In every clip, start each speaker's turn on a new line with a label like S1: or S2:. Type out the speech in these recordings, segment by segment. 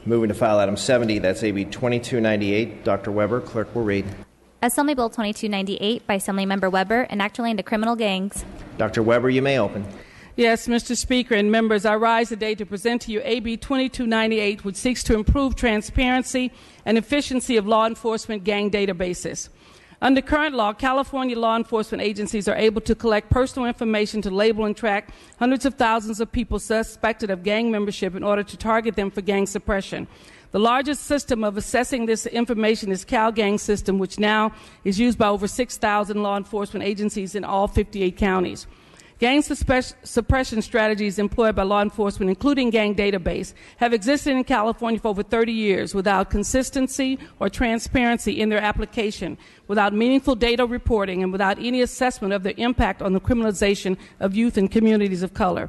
S1: Moving to file item 70, that's AB 2298. Dr. Weber, clerk will read.
S2: Assembly Bill 2298 by Assemblymember Weber, enact relating to criminal gangs.
S1: Dr. Weber, you may open.
S3: Yes, Mr. Speaker and members, I rise today to present to you AB 2298, which seeks to improve transparency and efficiency of law enforcement gang databases. Under current law, California law enforcement agencies are able to collect personal information to label and track hundreds of thousands of people suspected of gang membership in order to target them for gang suppression. The largest system of assessing this information is CalGang system, which now is used by over 6,000 law enforcement agencies in all 58 counties. Gang suppression strategies employed by law enforcement, including gang database, have existed in California for over 30 years without consistency or transparency in their application, without meaningful data reporting, and without any assessment of their impact on the criminalization of youth and communities of color.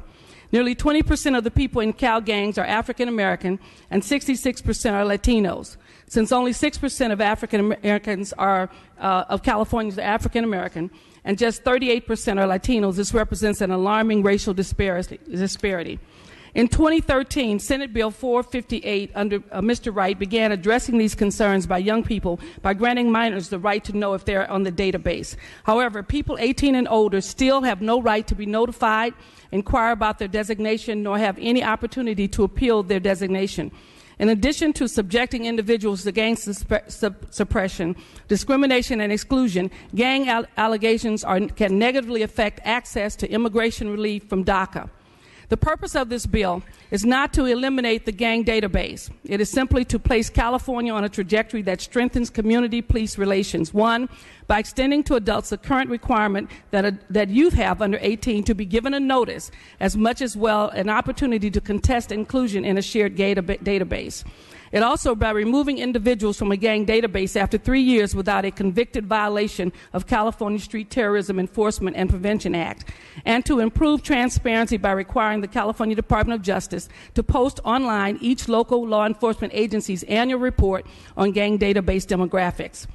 S3: Nearly 20% of the people in Cal gangs are African American and 66% are Latinos. Since only 6% of African Americans of California are African American, and just 38% are Latinos, this represents an alarming racial disparity. In 2013, Senate Bill 458 under Mr. Wright began addressing these concerns by young people by granting minors the right to know if they're on the database. However, people 18 and older still have no right to be notified, inquire about their designation, nor have any opportunity to appeal their designation. In addition to subjecting individuals to gang suppression, discrimination, and exclusion, gang allegations can negatively affect access to immigration relief from DACA. The purpose of this bill is not to eliminate the gang database. It is simply to place California on a trajectory that strengthens community-police relations. One, by extending to adults the current requirement that youth have under 18 to be given a notice, as much as well an opportunity to contest inclusion in a shared database. It also by removing individuals from a gang database after 3 years without a convicted violation of California Street Terrorism Enforcement and Prevention Act, and to improve transparency by requiring the California Department of Justice to post online each local law enforcement agency's annual report on gang database demographics.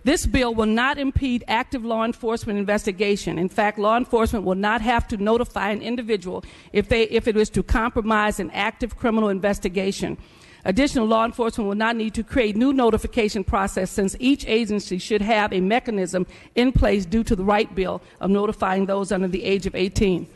S3: This bill will not impede active law enforcement investigation. In fact, law enforcement will not have to notify an individual if it was to compromise an active criminal investigation. Additional law enforcement will not need to create new notification process, since each agency should have a mechanism in place due to the Wright bill of notifying those under the age of 18.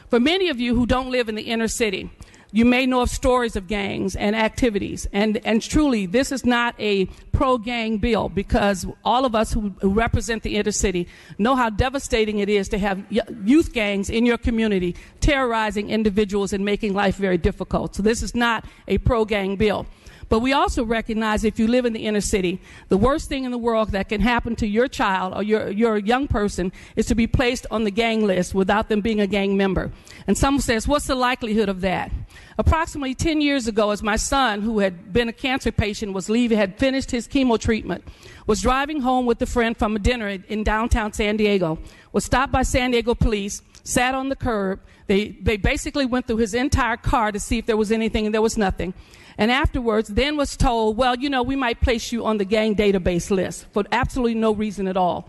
S3: For many of you who don't live in the inner city, you may know of stories of gangs and activities, and truly this is not a pro-gang bill, because all of us who represent the inner city know how devastating it is to have youth gangs in your community terrorizing individuals and making life very difficult. So this is not a pro-gang bill. But we also recognize if you live in the inner city, the worst thing in the world that can happen to your child or your young person is to be placed on the gang list without them being a gang member. And someone says, what's the likelihood of that? Approximately 10 years ago, as my son, who had been a cancer patient, had finished his chemo treatment, was driving home with a friend from a dinner in downtown San Diego, was stopped by San Diego police, sat on the curb. They basically went through his entire car to see if there was anything, and there was nothing. And afterwards, then was told, well, we might place you on the gang database list for absolutely no reason at all.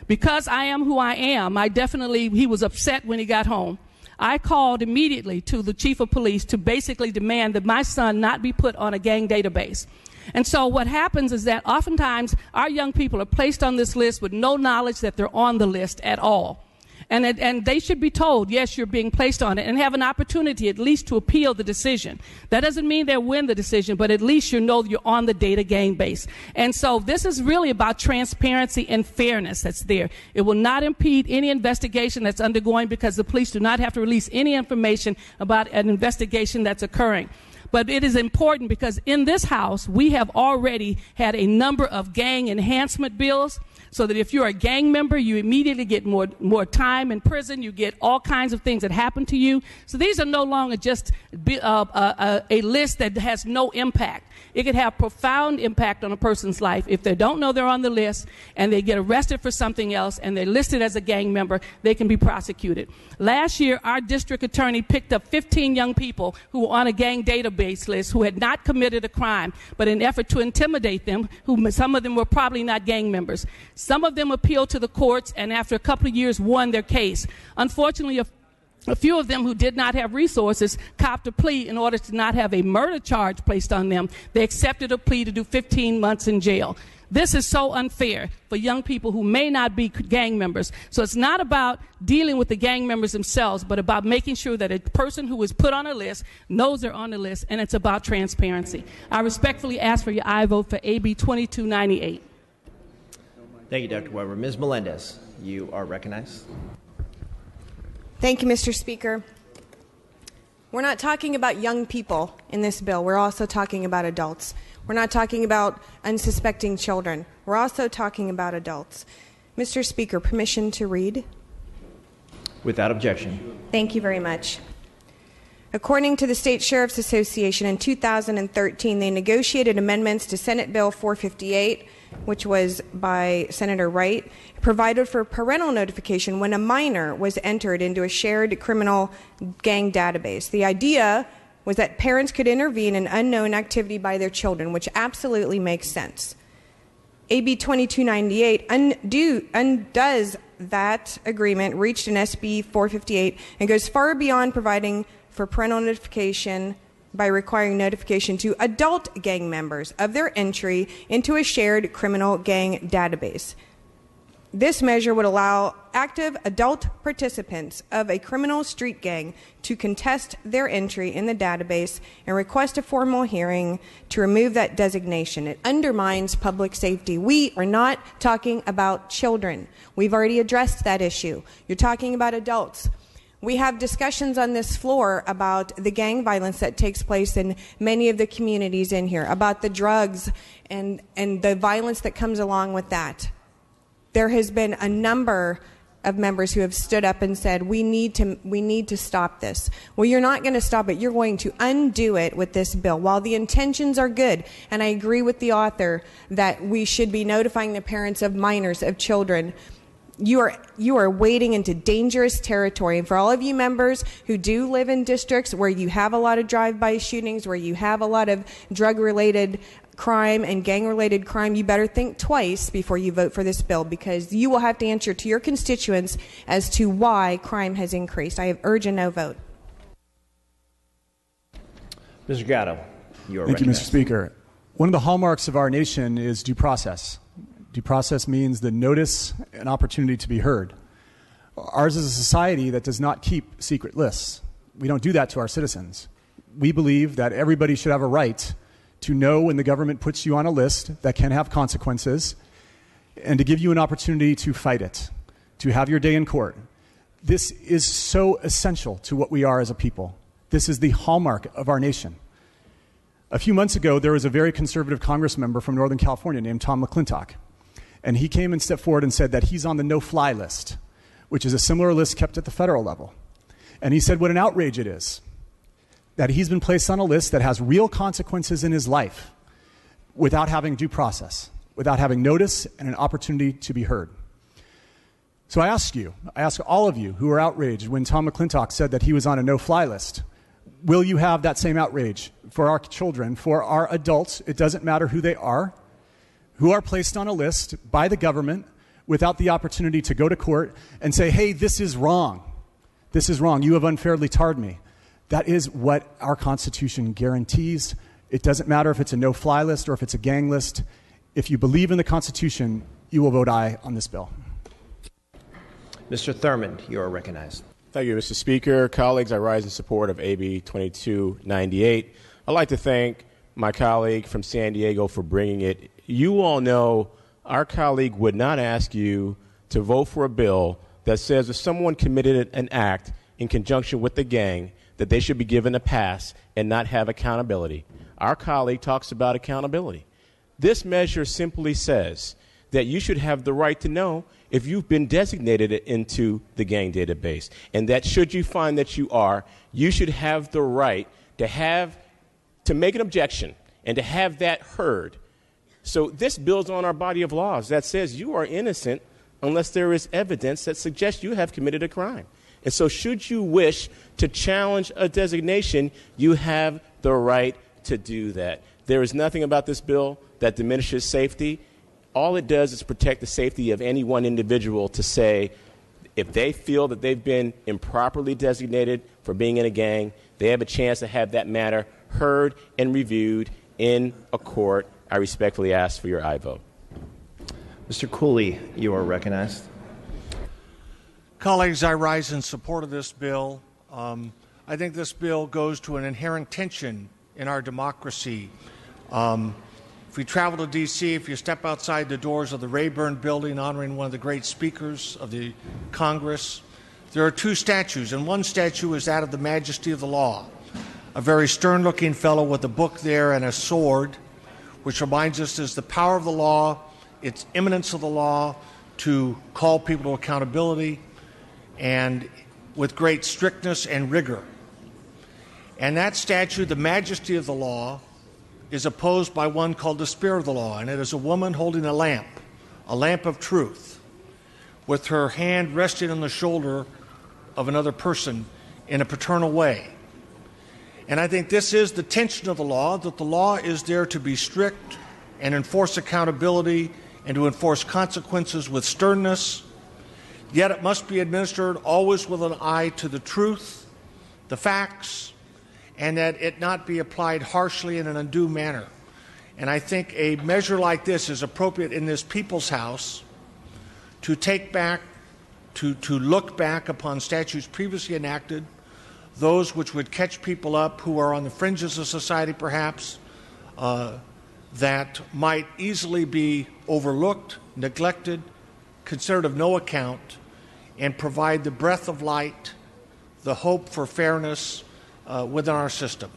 S3: Because I am who I am, he was upset when he got home. I called immediately to the chief of police to basically demand that my son not be put on a gang database. And so what happens is that oftentimes our young people are placed on this list with no knowledge that they're on the list at all. And they should be told, yes, you're being placed on it, and have an opportunity at least to appeal the decision. That doesn't mean they'll win the decision, but at least you know you're on the data gang base. And so this is really about transparency and fairness that's there. It will not impede any investigation that's undergoing, because the police do not have to release any information about an investigation that's occurring. But it is important because in this House, we have already had a number of gang enhancement bills, so that if you're a gang member, you immediately get more time in prison. You get all kinds of things that happen to you. So these are no longer just a list that has no impact. It could have profound impact on a person's life if they don't know they're on the list and they get arrested for something else and they're listed as a gang member. They can be prosecuted. Last year, our district attorney picked up 15 young people who were on a gang database list who had not committed a crime, but in an effort to intimidate them, some of them were probably not gang members. Some of them appealed to the courts and after a couple of years won their case. Unfortunately, A few of them who did not have resources copped a plea in order to not have a murder charge placed on them. They accepted a plea to do 15 months in jail. This is so unfair for young people who may not be gang members. So it's not about dealing with the gang members themselves, but about making sure that a person who is put on a list knows they're on the list, and it's about transparency. I respectfully ask for your aye vote for AB 2298.
S1: Thank you, Dr. Weber. Ms. Melendez, you are recognized.
S4: Thank you, Mr. Speaker. We're not talking about young people in this bill. We're also talking about adults. We're not talking about unsuspecting children. We're also talking about adults. Mr. Speaker, permission to read?
S1: Without objection.
S4: Thank you very much. According to the State Sheriff's Association, in 2013, they negotiated amendments to Senate Bill 458, which was by Senator Wright, provided for parental notification when a minor was entered into a shared criminal gang database. The idea was that parents could intervene in unknown activity by their children, which absolutely makes sense. AB 2298 undoes that agreement reached in SB 458 and goes far beyond providing for parental notification by requiring notification to adult gang members of their entry into a shared criminal gang database. This measure would allow active adult participants of a criminal street gang to contest their entry in the database and request a formal hearing to remove that designation. It undermines public safety. We are not talking about children. We've already addressed that issue. You're talking about adults. We have discussions on this floor about the gang violence that takes place in many of the communities in here, about the drugs and the violence that comes along with that. There has been a number of members who have stood up and said, we need to stop this. Well, you're not going to stop it. You're going to undo it with this bill. While the intentions are good, and I agree with the author that we should be notifying the parents of minors, of children, you are wading into dangerous territory. And for all of you members who do live in districts where you have a lot of drive-by shootings, where you have a lot of drug-related crime and gang-related crime, you better think twice before you vote for this bill, because you will have to answer to your constituents as to why crime has increased. I urge a no vote.
S1: Mr. Gatto, you are
S5: Thank you,
S1: recognized.
S5: Mr. Speaker. One of the hallmarks of our nation is due process. Due process means the notice and opportunity to be heard. Ours is a society that does not keep secret lists. We don't do that to our citizens. We believe that everybody should have a right to know when the government puts you on a list that can have consequences, and to give you an opportunity to fight it, to have your day in court. This is so essential to what we are as a people. This is the hallmark of our nation. A few months ago, there was a very conservative Congress member from Northern California named Tom McClintock. And he came and stepped forward and said that he's on the no-fly list, which is a similar list kept at the federal level. And he said what an outrage it is that he's been placed on a list that has real consequences in his life without having due process, without having notice and an opportunity to be heard. So I ask all of you who are outraged when Tom McClintock said that he was on a no-fly list, will you have that same outrage for our children, for our adults, it doesn't matter who they are, who are placed on a list by the government without the opportunity to go to court and say, hey, this is wrong. This is wrong. You have unfairly tarred me. That is what our Constitution guarantees. It doesn't matter if it's a no-fly list or if it's a gang list. If you believe in the Constitution, you will vote aye on this bill.
S1: Mr. Thurmond, you are recognized.
S6: Thank you, Mr. Speaker. Colleagues, I rise in support of AB 2298. I'd like to thank my colleague from San Diego for bringing it. You all know our colleague would not ask you to vote for a bill that says if someone committed an act in conjunction with the gang, that they should be given a pass and not have accountability. Our colleague talks about accountability. This measure simply says that you should have the right to know if you've been designated into the gang database, and that should you find that you are, you should have the right to make an objection and to have that heard. So this builds on our body of laws that says you are innocent unless there is evidence that suggests you have committed a crime. And so should you wish to challenge a designation, you have the right to do that. There is nothing about this bill that diminishes safety. All it does is protect the safety of any one individual to say, If they feel that they've been improperly designated for being in a gang, they have a chance to have that matter heard and reviewed in a court. I respectfully ask for your aye vote.
S1: Mr. Cooley, you are recognized.
S7: Colleagues, I rise in support of this bill. I think this bill goes to an inherent tension in our democracy. If we travel to D.C., if you step outside the doors of the Rayburn Building honoring one of the great speakers of the Congress, there are two statues, and one statue is that of the Majesty of the Law, a very stern-looking fellow with a book there and a sword, which reminds us there's the power of the law, its imminence of the law to call people to accountability, and with great strictness and rigor. And that statue, the Majesty of the Law, is opposed by one called the Spirit of the Law, and it is a woman holding a lamp of truth, with her hand resting on the shoulder of another person in a paternal way. And I think this is the tension of the law, that the law is there to be strict and enforce accountability and to enforce consequences with sternness, yet it must be administered always with an eye to the truth, the facts, and that it not be applied harshly in an undue manner. And I think a measure like this is appropriate in this People's House to take back, to look back upon statutes previously enacted, those which would catch people up who are on the fringes of society perhaps, that might easily be overlooked, neglected, considered of no account, and provide the breath of light, the hope for fairness within our system.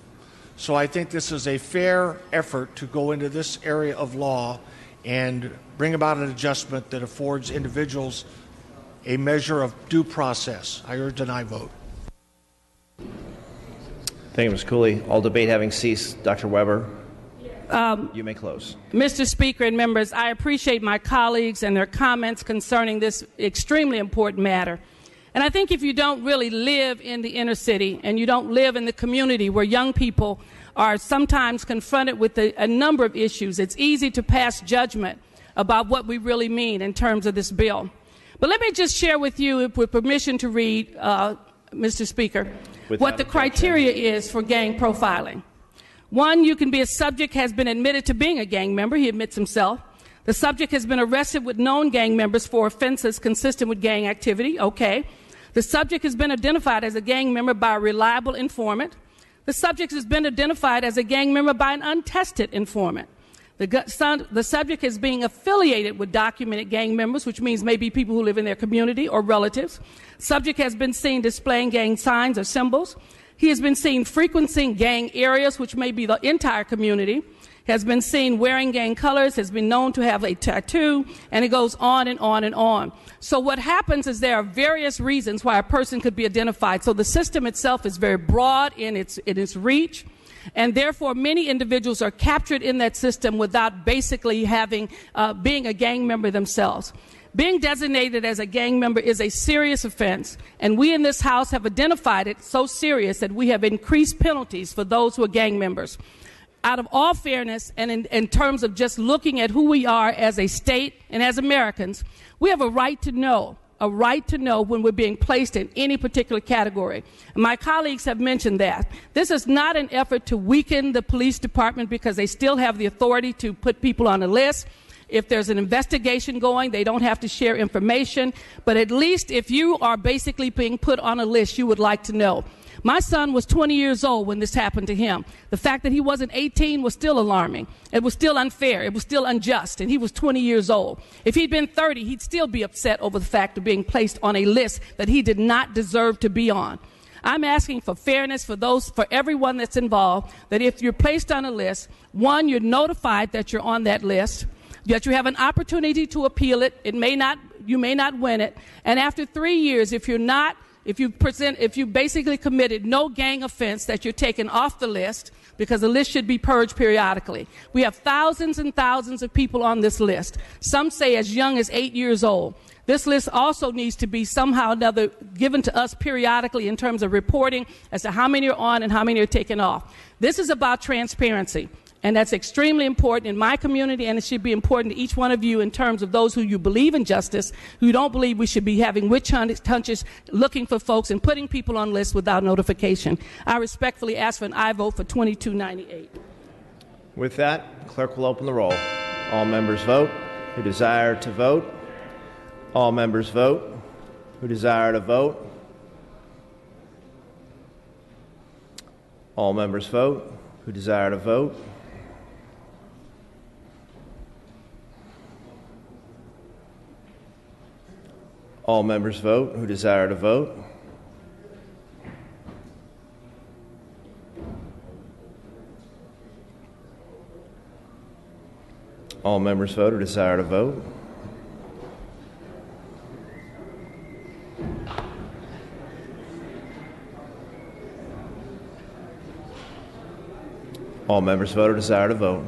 S7: So I think this is a fair effort to go into this area of law and bring about an adjustment that affords individuals a measure of due process. I urge an aye vote.
S1: Thank you, Mr. Cooley. All debate having ceased, Dr. Weber, you may close.
S3: Mr. Speaker and members, I appreciate my colleagues and their comments concerning this extremely important matter. And I think if you don't really live in the inner city and you don't live in the community where young people are sometimes confronted with a number of issues, it's easy to pass judgment about what we really mean in terms of this bill. But let me just share with you, with permission to read, Mr. Speaker, what the criteria is for gang profiling. One, you can be a subject has been admitted to being a gang member. He admits himself. The subject has been arrested with known gang members for offenses consistent with gang activity. Okay. The subject has been identified as a gang member by a reliable informant. The subject has been identified as a gang member by an untested informant. The subject is being affiliated with documented gang members, which means maybe people who live in their community or relatives. Subject has been seen displaying gang signs or symbols. He has been seen frequenting gang areas, which may be the entire community. Has been seen wearing gang colors, has been known to have a tattoo, and it goes on and on and on. So what happens is there are various reasons why a person could be identified. So the system itself is very broad in its reach, and therefore many individuals are captured in that system without basically having being a gang member themselves. Being designated as a gang member is a serious offense, and we in this House have identified it so serious that we have increased penalties for those who are gang members. Out of all fairness and in terms of just looking at who we are as a state and as Americans, we have a right to know when we're being placed in any particular category. And my colleagues have mentioned that. This is not an effort to weaken the police department because they still have the authority to put people on a list. If there's an investigation going, they don't have to share information. But at least if you are basically being put on a list, you would like to know. My son was 20 years old when this happened to him. The fact that he wasn't 18 was still alarming. It was still unfair. It was still unjust. And he was 20 years old. If he'd been 30, he'd still be upset over the fact of being placed on a list that he did not deserve to be on. I'm asking for fairness for everyone that's involved, that if you're placed on a list, one, you're notified that you're on that list, that you have an opportunity to appeal it. You may not win it. And after 3 years, if you basically committed no gang offense, that you're taken off the list, because the list should be purged periodically. We have thousands and thousands of people on this list, some say as young as 8 years old. This list also needs to be somehow or another given to us periodically in terms of reporting as to how many are on and how many are taken off. This is about transparency. And that's extremely important in my community, and it should be important to each one of you in terms of those who you believe in justice, who don't believe we should be having witch hunters looking for folks and putting people on lists without notification. I respectfully ask for an aye vote for 2298.
S1: With that, clerk will open the roll. All members vote who desire to vote. All members vote who desire to vote. All members vote who desire to vote. All members vote who desire to vote. All members vote who desire to vote. All members vote who desire to vote.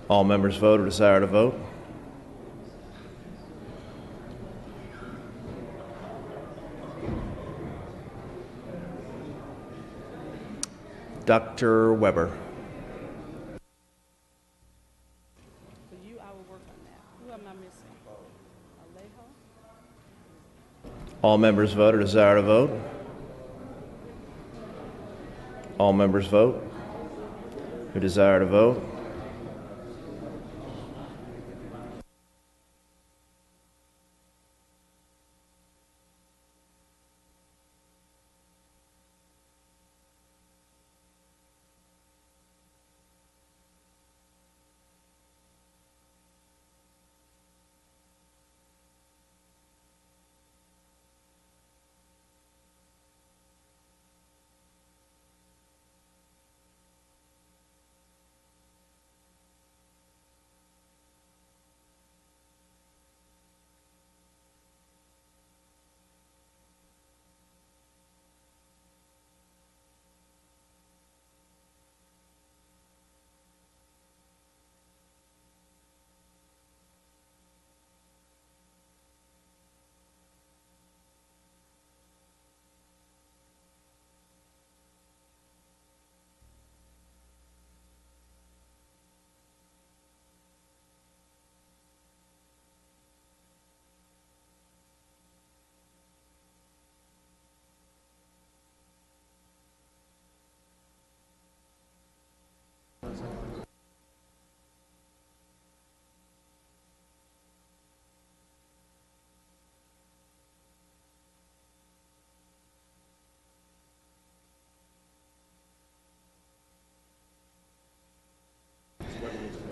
S1: All members vote or desire to vote. Dr. Weber.
S3: For you, I will work on that. Who am I missing? Alejo?
S1: All members vote or desire to vote. All members vote who desire to vote.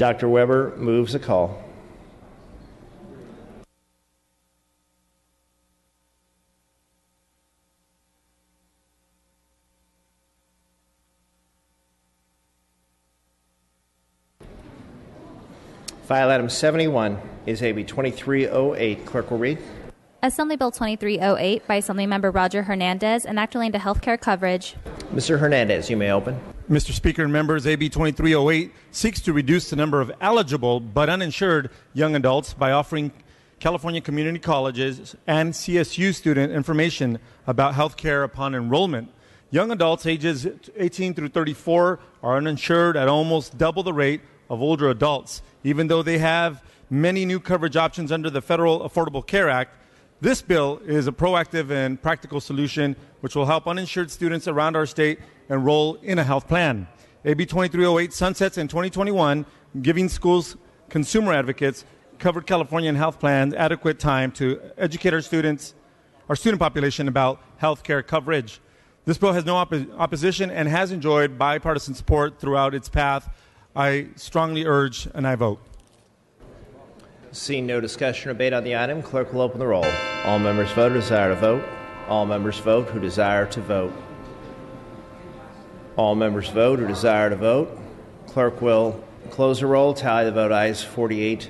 S1: Dr. Weber moves a call. File item 71 is AB 2308. Clerk will read.
S2: Assembly Bill 2308 by Assemblymember Roger Hernandez, enacting into healthcare coverage.
S1: Mr. Hernandez, you may open.
S8: Mr. Speaker and members, AB 2308 seeks to reduce the number of eligible but uninsured young adults by offering California community colleges and CSU student information about health care upon enrollment. Young adults ages 18 through 34 are uninsured at almost double the rate of older adults. Even though they have many new coverage options under the Federal Affordable Care Act, this bill is a proactive and practical solution which will help uninsured students around our state enroll in a health plan. AB 2308 sunsets in 2021, giving schools, consumer advocates, covered Californian health plans adequate time to educate our student population about health care coverage. This bill has no opposition and has enjoyed bipartisan support throughout its path. I strongly urge an aye vote.
S1: Seeing no discussion or debate on the item, clerk will open the roll. All members vote who desire to vote. All members vote who desire to vote. All members vote who desire to vote. Clerk will close the roll. Tally the vote. Ayes 48,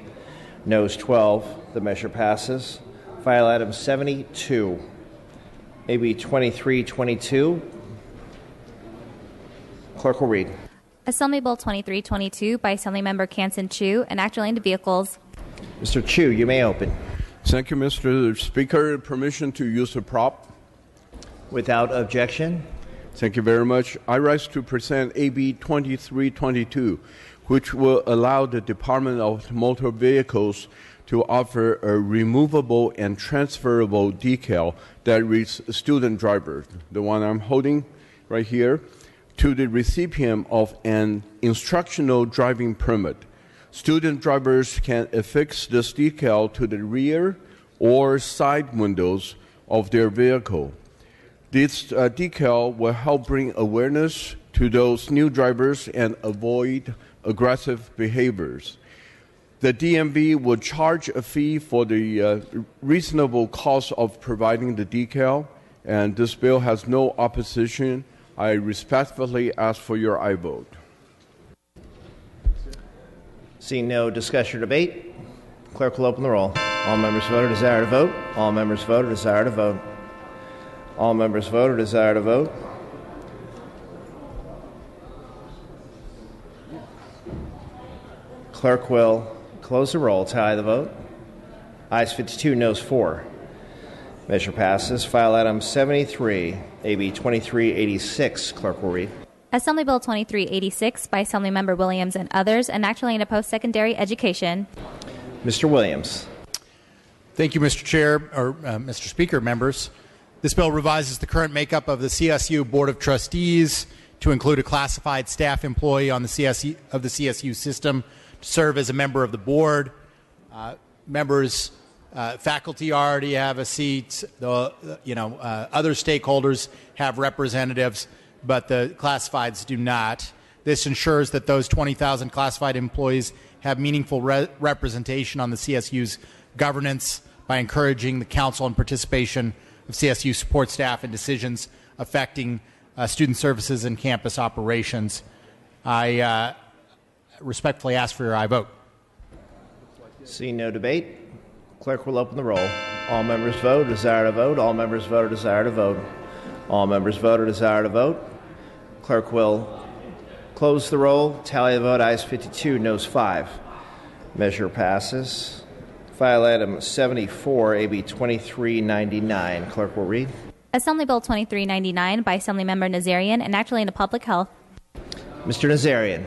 S1: noes 12. The measure passes. File item 72, AB 2322. Clerk will read.
S2: Assembly Bill 2322 by Assemblymember Kansan Chu, an act relating to vehicles.
S1: Mr. Chu, you may open.
S9: Thank you, Mr. Speaker. Permission to use the prop?
S1: Without objection.
S9: Thank you very much. I rise to present AB 2322, which will allow the Department of Motor Vehicles to offer a removable and transferable decal that reads student driver, the one I'm holding right here, to the recipient of an instructional driving permit. Student drivers can affix this decal to the rear or side windows of their vehicle. This decal will help bring awareness to those new drivers and avoid aggressive behaviors. The DMV will charge a fee for the reasonable cost of providing the decal, and this bill has no opposition. I respectfully ask for your aye vote.
S1: Seeing no discussion or debate, clerk will open the roll. All members vote or desire to vote. All members vote or desire to vote. All members vote or desire to vote. Clerk will close the roll, tally the vote. Ayes 52, noes 4. Measure passes. File item 73, AB 2386. Clerk will read.
S2: Assembly Bill 2386 by Assemblymember Williams and others, an act relating to post-secondary education.
S1: Mr. Williams.
S10: Thank you, Mr. Chair, or Mr. Speaker, members. This bill revises the current makeup of the CSU Board of Trustees to include a classified staff employee on the CSU system to serve as a member of the board. Faculty already have a seat. Other stakeholders have representatives, but the classifieds do not. This ensures that those 20,000 classified employees have meaningful representation on the CSU's governance by encouraging the council and participation of CSU support staff in decisions affecting student services and campus operations. I respectfully ask for your aye vote.
S1: Seeing no debate, clerk will open the roll. All members vote or desire to vote. All members vote or desire to vote. All members vote or desire to vote. Clerk will close the roll. Tally the vote. Ayes 52, noes 5. Measure passes. File item 74, AB 2399. Clerk will read.
S2: Assembly Bill 2399 by Assemblymember Nazarian, an act relating to public health.
S1: Mr. Nazarian.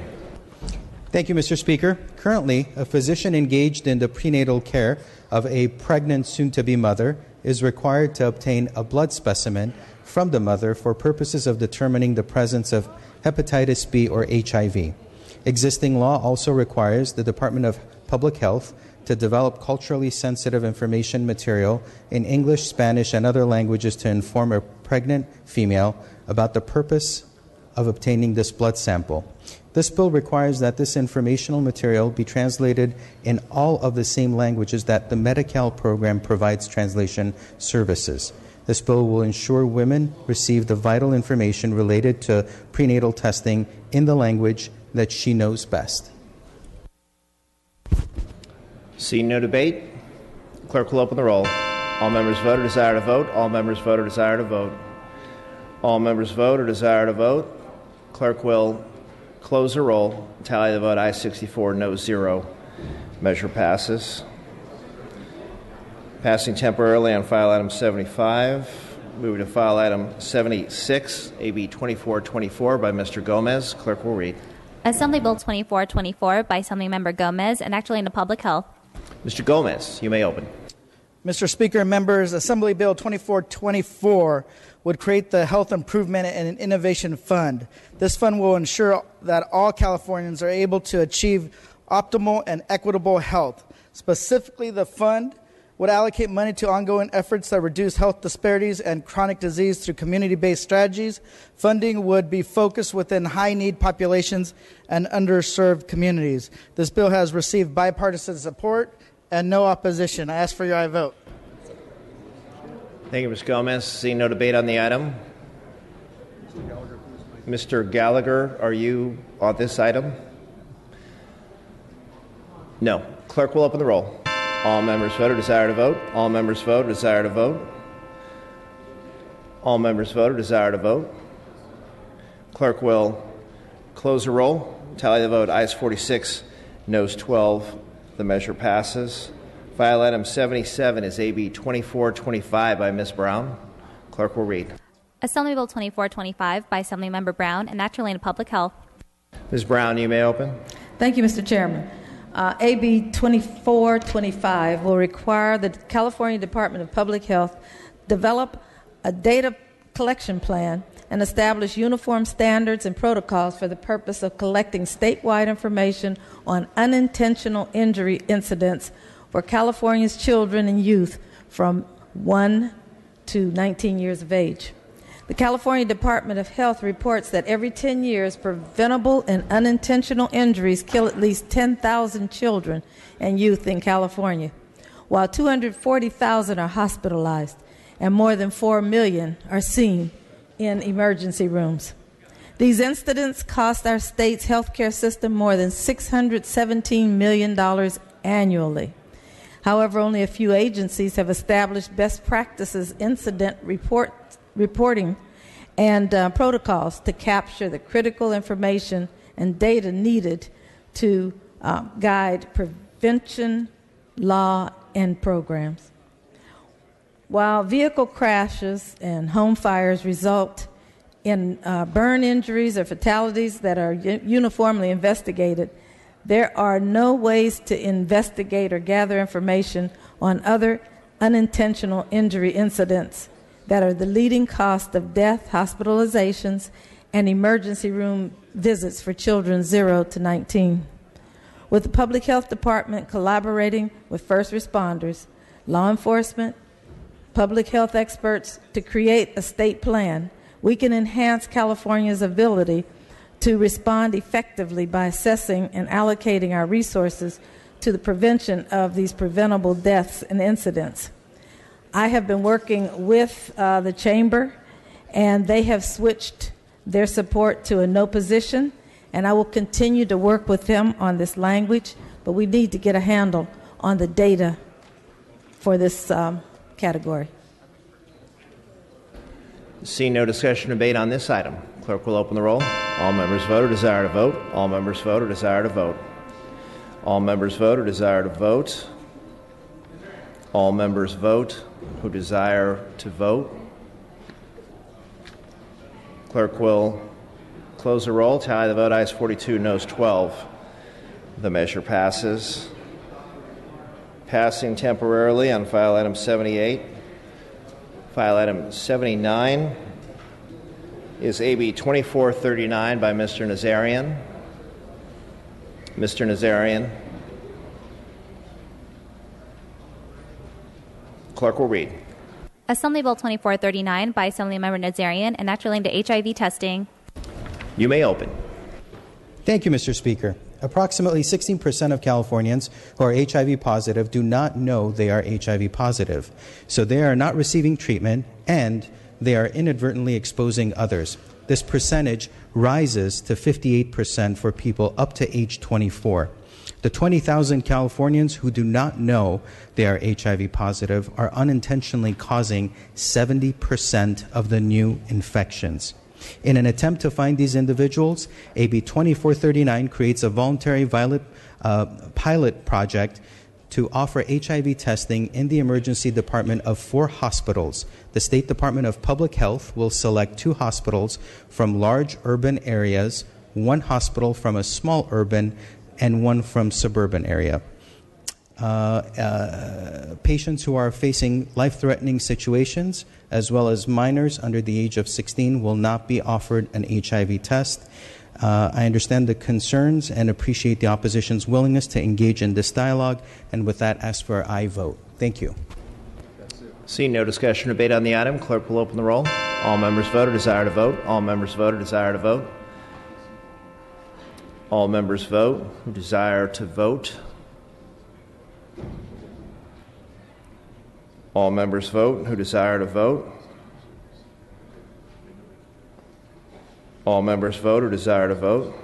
S11: Thank you, Mr. Speaker. Currently, a physician engaged in the prenatal care of a pregnant soon-to-be mother is required to obtain a blood specimen from the mother for purposes of determining the presence of hepatitis B or HIV. Existing law also requires the Department of Public Health to develop culturally sensitive information material in English, Spanish, and other languages to inform a pregnant female about the purpose of obtaining this blood sample. This bill requires that this informational material be translated in all of the same languages that the Medi-Cal program provides translation services. This bill will ensure women receive the vital information related to prenatal testing in the language that she knows best.
S1: Seeing no debate, clerk will open the roll. All members vote or desire to vote. All members vote or desire to vote. All members vote or desire to vote. Clerk will close the roll. Tally the vote. Ayes 64, noes 0. Measure passes. Passing temporarily on file item 75. Moving to file item 76, AB 2424 by Mr. Gomez. Clerk will read.
S2: Assembly Bill 2424 by Assemblymember Gomez, an act relating to public health.
S1: Mr. Gomez, you may open.
S12: Mr. Speaker and members, Assembly Bill 2424 would create the Health Improvement and Innovation Fund. This fund will ensure that all Californians are able to achieve optimal and equitable health. Specifically, the fund would allocate money to ongoing efforts that reduce health disparities and chronic disease through community-based strategies. Funding would be focused within high-need populations and underserved communities. This bill has received bipartisan support and no opposition. I ask for your aye vote.
S1: Thank you, Mr. Gomez. Seeing no debate on the item. Mr. Gallagher, are you on this item? No. Clerk will open the roll. All members vote or desire to vote. All members vote or desire to vote. All members vote or desire to vote. Clerk will Close the roll. Tally the vote. Ayes 46, noes 12. The measure passes. File item 77 is AB 2425 by Ms. Brown. Clerk will read.
S2: Assembly Bill 2425 by Assemblymember Brown, enact relating to public health.
S1: Ms. Brown, you may open.
S13: Thank you, Mr. Chairman. AB 2425 will require the California Department of Public Health develop a data collection plan and establish uniform standards and protocols for the purpose of collecting statewide information on unintentional injury incidents for California's children and youth from 1 to 19 years of age. The California Department of Health reports that every 10 years, preventable and unintentional injuries kill at least 10,000 children and youth in California, while 240,000 are hospitalized and more than 4 million are seen in emergency rooms. These incidents cost our state's healthcare system more than $617 million annually. However, only a few agencies have established best practices incident reporting and protocols to capture the critical information and data needed to guide prevention, law, and programs. While vehicle crashes and home fires result in burn injuries or fatalities that are uniformly investigated, there are no ways to investigate or gather information on other unintentional injury incidents that are the leading cause of death, hospitalizations, and emergency room visits for children 0 to 19. With the Public Health Department collaborating with first responders, law enforcement, public health experts to create a state plan, we can enhance California's ability to respond effectively by assessing and allocating our resources to the prevention of these preventable deaths and incidents. I have been working with the Chamber, and they have switched their support to a no position, and I will continue to work with them on this language, but we need to get a handle on the data for this category.
S1: Seeing no discussion or debate on this item, clerk will open the roll. All members vote or desire to vote. All members vote or desire to vote. All members vote or desire to vote. All members vote who desire to vote. Clerk will close the roll. Tally the vote. Ayes 42, noes 12. The measure passes. Passing temporarily on file item 78. File item 79 is AB 2439 by Mr. Nazarian. Mr. Nazarian. Clerk will read.
S2: Assembly Bill 2439 by Assemblymember Nazarian, enact relating to HIV testing.
S1: You may open.
S11: Thank you, Mr. Speaker. Approximately 16% of Californians who are HIV positive do not know they are HIV positive, so they are not receiving treatment and they are inadvertently exposing others. This percentage rises to 58% for people up to age 24. The 20,000 Californians who do not know they are HIV positive are unintentionally causing 70% of the new infections. In an attempt to find these individuals, AB 2439 creates a voluntary pilot project to offer HIV testing in the emergency department of 4 hospitals. The State Department of Public Health will select 2 hospitals from large urban areas, 1 hospital from a small urban, and 1 from suburban area. Patients who are facing life-threatening situations, as well as minors under the age of 16, will not be offered an HIV test. I understand the concerns and appreciate the opposition's willingness to engage in this dialogue, and with that, ask for an aye vote. Thank you.
S1: Seeing no discussion or debate on the item, clerk will open the roll. All members vote or desire to vote. All members vote or desire to vote. All members vote who desire to vote. All members vote who desire to vote. All members vote or desire to vote.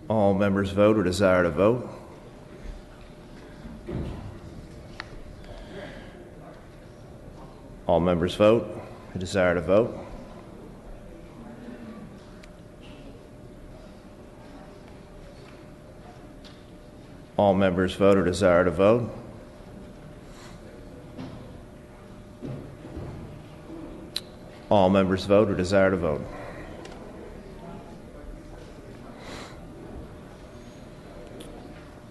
S1: All members vote or desire to vote. All members vote who desire to vote? All members vote or desire to vote? All members vote or desire to vote?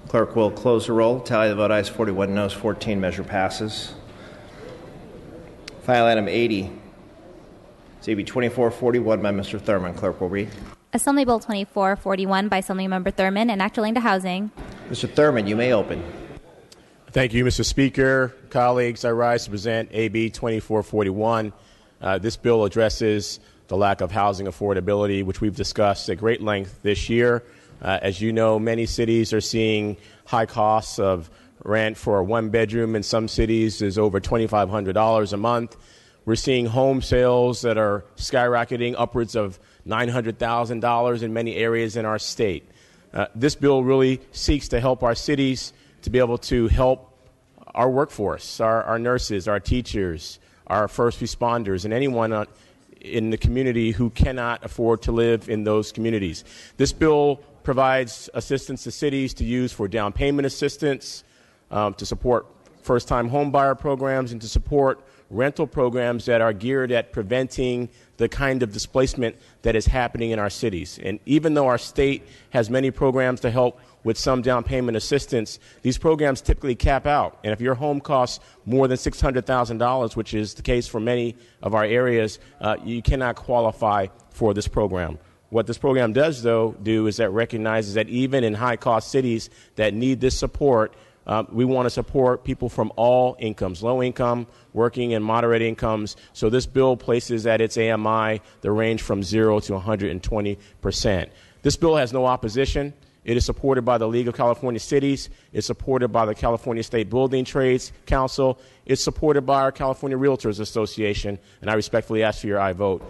S1: Clerk will close the roll. Tally the vote. Ayes 41, noes 14. Measure passes. File item 80. It's AB 2441 by Mr. Thurman. Clerk will read.
S2: Assembly Bill 2441 by Assemblymember Thurman, and Act relating to housing.
S1: Mr. Thurman, you may open.
S6: Thank you, Mr. Speaker. Colleagues, I rise to present AB 2441. This bill addresses the lack of housing affordability, which we've discussed at great length this year. As you know, many cities are seeing high costs of rent for a one-bedroom. In some cities is over $2,500 a month. We're seeing home sales that are skyrocketing upwards of $900,000 in many areas in our state. This bill really seeks to help our cities to be able to help our workforce, our nurses, our teachers, our first responders, and anyone in the community who cannot afford to live in those communities. This bill provides assistance to cities to use for down payment assistance, to support first-time home buyer programs, and to support rental programs that are geared at preventing the kind of displacement that is happening in our cities. And even though our state has many programs to help with some down payment assistance, these programs typically cap out. And if your home costs more than $600,000, which is the case for many of our areas, you cannot qualify for this program. What this program does, though, is that recognizes that even in high-cost cities that need this support, we want to support people from all incomes, low income, working, and moderate incomes. So this bill places at its AMI the range from 0 to 120%. This bill has no opposition. It is supported by the League of California Cities. It's supported by the California State Building Trades Council. It's supported by our California Realtors Association. And I respectfully ask for your aye vote.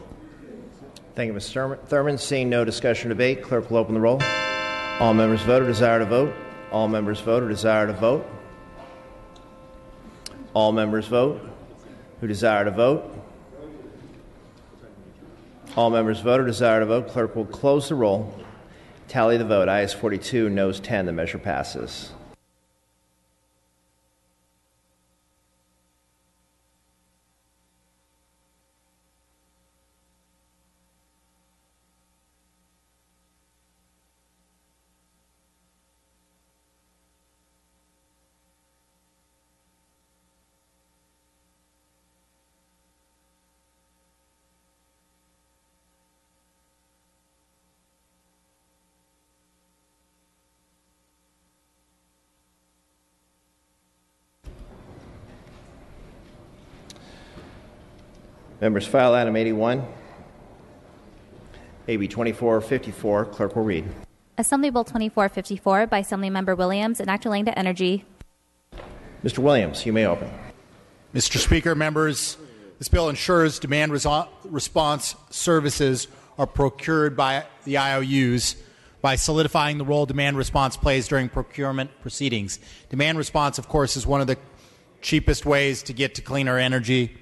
S1: Thank you, Mr. Thurman. Seeing no discussion or debate, clerk will open the roll. All members vote or desire to vote. All members vote or desire to vote. All members vote who desire to vote. All members vote or desire to vote. Clerk will close the roll. Tally the vote. Ayes 42, noes 10. The measure passes. Members, file item 81, AB 2454. Clerk will read.
S2: Assembly Bill 2454 by Assemblymember Williams, and Act relating to energy.
S1: Mr. Williams, you may open.
S10: Mr. Speaker, members, this bill ensures demand response services are procured by the IOUs by solidifying the role demand response plays during procurement proceedings. Demand response, of course, is one of the cheapest ways to get to cleaner energy.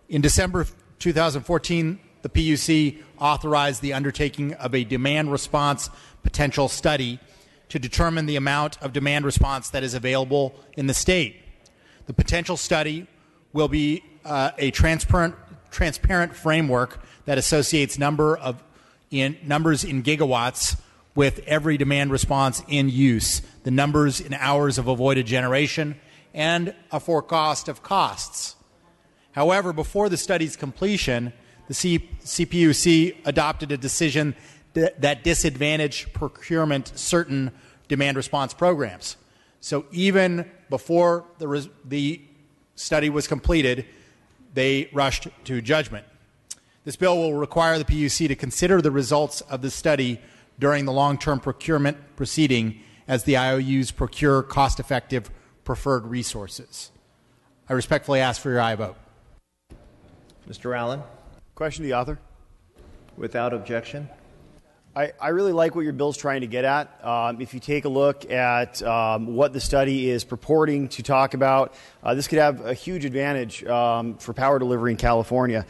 S10: In December 2014, the PUC authorized the undertaking of a demand response potential study to determine the amount of demand response that is available in the state. The potential study will be a transparent framework that associates numbers in gigawatts with every demand response in use, the numbers in hours of avoided generation, and a forecast of costs. However, before the study's completion, the CPUC adopted a decision that disadvantaged procurement certain demand response programs. So even before the study was completed, they rushed to judgment. This bill will require the PUC to consider the results of the study during the long-term procurement proceeding as the IOUs procure cost-effective preferred resources. I respectfully ask for your aye vote.
S1: Mr. Allen.
S14: Question to the author.
S1: Without objection.
S14: I really like what your bill's trying to get at. If you take a look at what the study is purporting to talk about, this could have a huge advantage for power delivery in California.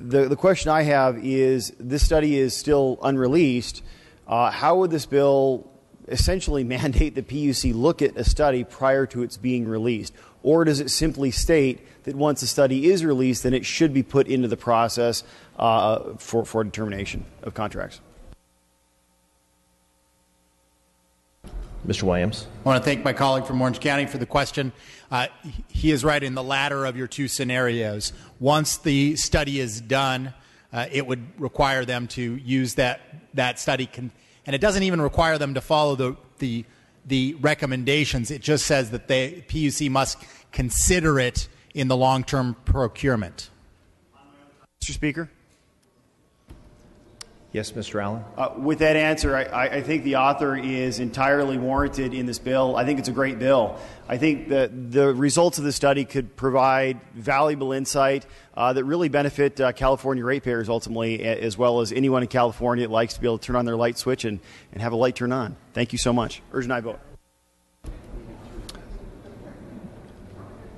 S14: the question I have is, this study is still unreleased. How would this bill essentially mandate the PUC look at a study prior to its being released? Or does it simply state that once a study is released, then it should be put into the process for determination of contracts?
S1: Mr. Williams.
S10: I want to thank my colleague from Orange County for the question. He is right in the latter of your two scenarios. Once the study is done, it would require them to use that study, and it doesn't even require them to follow the recommendations. It just says that the PUC must consider it in the long-term procurement.
S14: Mr. Speaker?
S1: Yes, Mr. Allen.
S14: With that answer, I think the author is entirely warranted in this bill. I think it's a great bill. I think that the results of the study could provide valuable insight that really benefit California ratepayers ultimately, as well as anyone in California that likes to be able to turn on their light switch and have a light turn on. Thank you so much. Urge and I vote.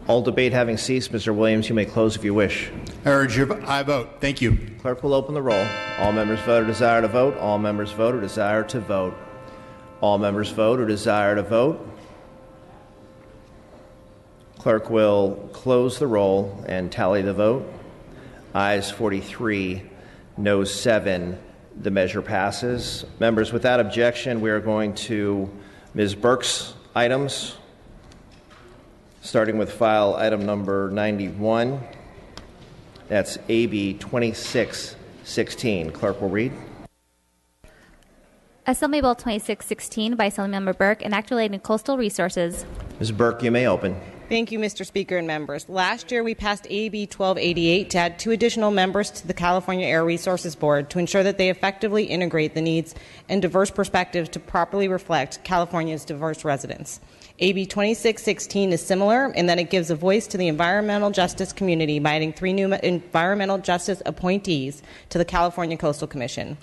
S1: All debate having ceased, Mr. Williams, you may close if you wish.
S10: I urge your I vote. Thank you.
S1: Clerk will open the roll. All members vote or desire to vote. All members vote or desire to vote. All members vote or desire to vote. Clerk will close the roll and tally the vote. Ayes 43, noes 7. The measure passes. Members, without objection, we are going to Ms. Burke's items, starting with file item number 91. That's AB 2616. Clerk will read.
S2: Assembly Bill 2616 by Assemblymember Burke, an act relating to coastal resources.
S1: Ms. Burke, you may open.
S15: Thank you, Mr. Speaker and members. Last year, we passed AB 1288 to add 2 additional members to the California Air Resources Board to ensure that they effectively integrate the needs and diverse perspectives to properly reflect California's diverse residents. AB 2616 is similar in that it gives a voice to the environmental justice community by adding 3 new environmental justice appointees to the California Coastal Commission.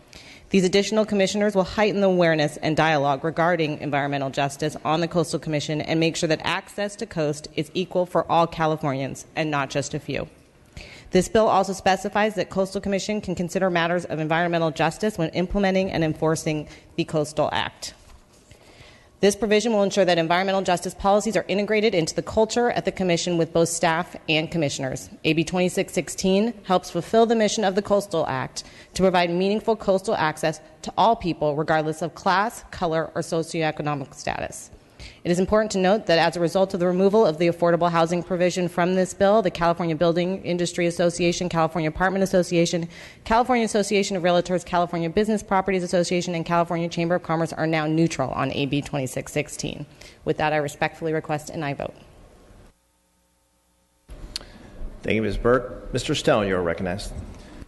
S15: These additional commissioners will heighten the awareness and dialogue regarding environmental justice on the Coastal Commission and make sure that access to coast is equal for all Californians and not just a few. This bill also specifies that Coastal Commission can consider matters of environmental justice when implementing and enforcing the Coastal Act. This provision will ensure that environmental justice policies are integrated into the culture at the Commission with both staff and commissioners. AB 2616 helps fulfill the mission of the Coastal Act to provide meaningful coastal access to all people, regardless of class, color, or socioeconomic status. It is important to note that as a result of the removal of the affordable housing provision from this bill, the California Building Industry Association, California Apartment Association, California Association of Realtors, California Business Properties Association, and California Chamber of Commerce are now neutral on AB 2616. With that, I respectfully request an aye vote.
S1: Thank you, Ms. Burke. Mr. Stone, you are recognized.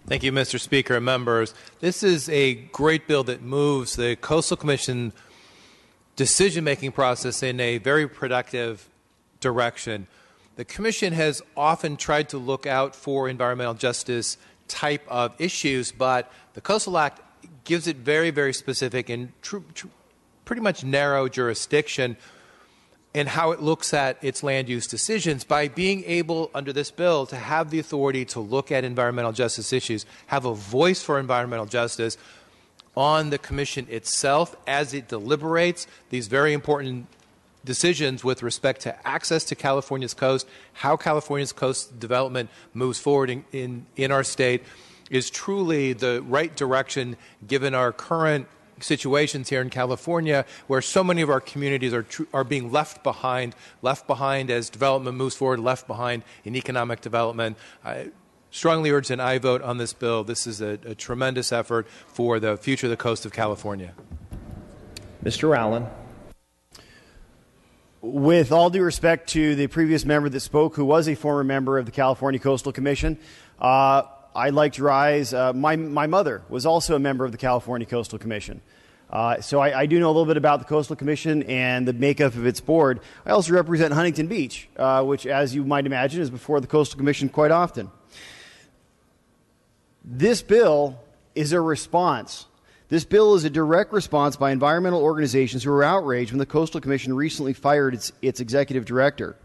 S16: Thank you, Mr. Speaker and members. This is a great bill that moves the Coastal Commission decision-making process in a very productive direction. The Commission has often tried to look out for environmental justice type of issues, but the Coastal Act gives it very, very specific and pretty much narrow jurisdiction in how it looks at its land use decisions. By being able, under this bill, to have the authority to look at environmental justice issues, have a voice for environmental justice on the Commission itself as it deliberates these very important decisions with respect to access to California's coast, how California's coast development moves forward in our state, is truly the right direction given our current situations here in California, where so many of our communities are being left behind as development moves forward, left behind in economic development. I strongly urge an aye vote on this bill. This is a tremendous effort for the future of the coast of California.
S1: Mr. Allen.
S14: With all due respect to the previous member that spoke, who was a former member of the California Coastal Commission, I'd like to rise. My mother was also a member of the California Coastal Commission. So I do know a little bit about the Coastal Commission and the makeup of its board. I also represent Huntington Beach, which, as you might imagine, is before the Coastal Commission quite often. This bill is a response. This bill is a direct response by environmental organizations who were outraged when the Coastal Commission recently fired its executive director.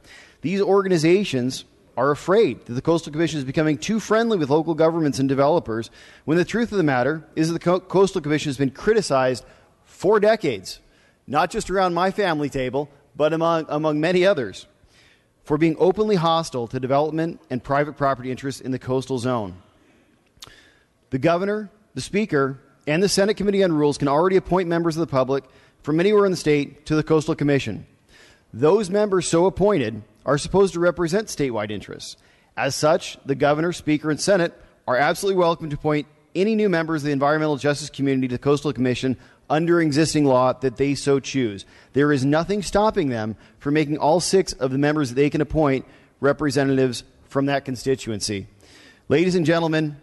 S14: These organizations are afraid that the Coastal Commission is becoming too friendly with local governments and developers, when the truth of the matter is that the Coastal Commission has been criticized for decades, not just around my family table, but among many others, for being openly hostile to development and private property interests in the coastal zone. The Governor, the Speaker, and the Senate Committee on Rules can already appoint members of the public from anywhere in the state to the Coastal Commission. Those members so appointed are supposed to represent statewide interests. As such, the Governor, Speaker, and Senate are absolutely welcome to appoint any new members of the environmental justice community to the Coastal Commission under existing law that they so choose. There is nothing stopping them from making all 6 of the members that they can appoint representatives from that constituency. Ladies and gentlemen,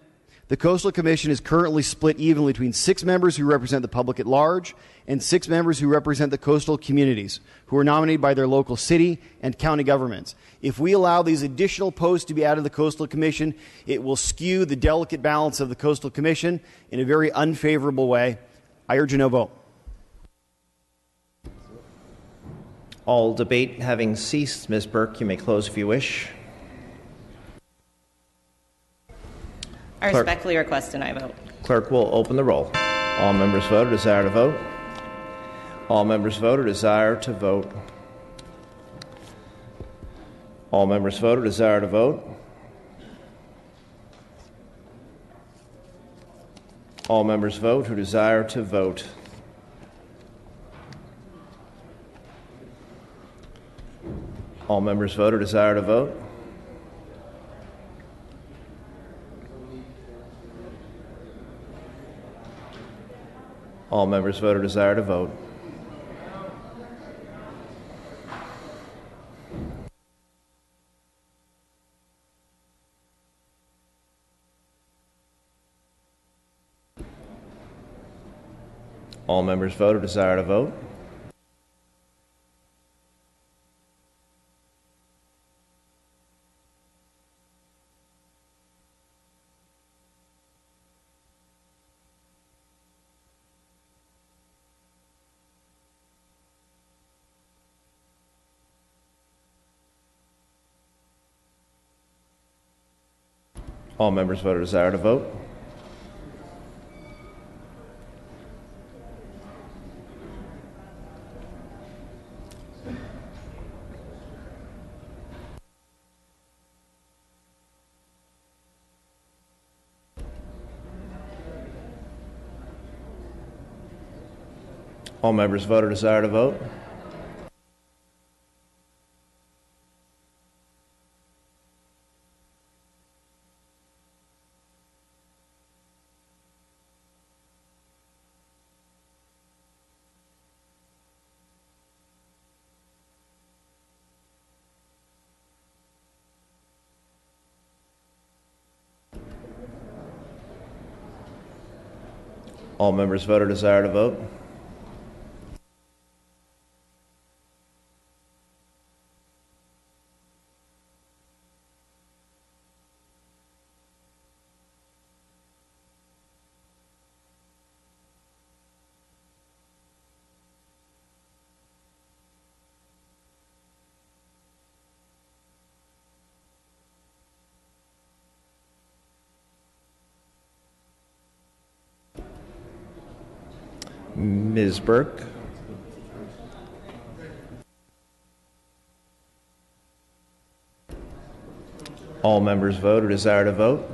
S14: the Coastal Commission is currently split evenly between 6 members who represent the public at large and 6 members who represent the coastal communities, who are nominated by their local city and county governments. If we allow these additional posts to be added to the Coastal Commission, it will skew the delicate balance of the Coastal Commission in a very unfavorable way. I urge a no vote.
S1: All debate having ceased, Ms. Burke, you may close if you wish.
S15: I respectfully request an aye vote.
S1: Clerk will open the roll. All members vote or desire to vote. All members vote or desire to vote. All members vote or desire to vote. All members vote who desire to vote. All members vote or desire to vote. All members vote or desire to vote. All members vote or desire to vote. All members vote or desire to vote. All members vote or desire to vote. All members vote or desire to vote. Ms. Burke. All members vote or desire to vote.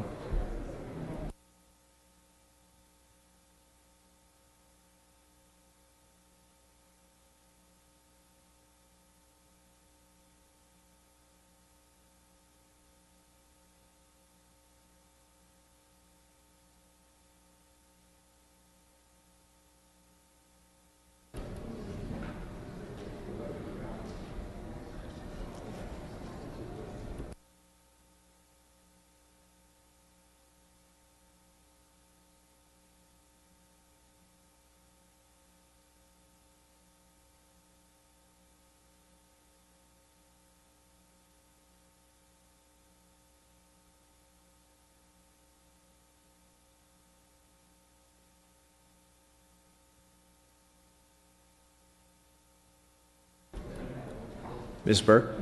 S1: Ms. Burke.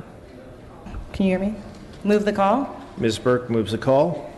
S13: Can you hear me?
S15: Move the call.
S1: Ms. Burke moves the call.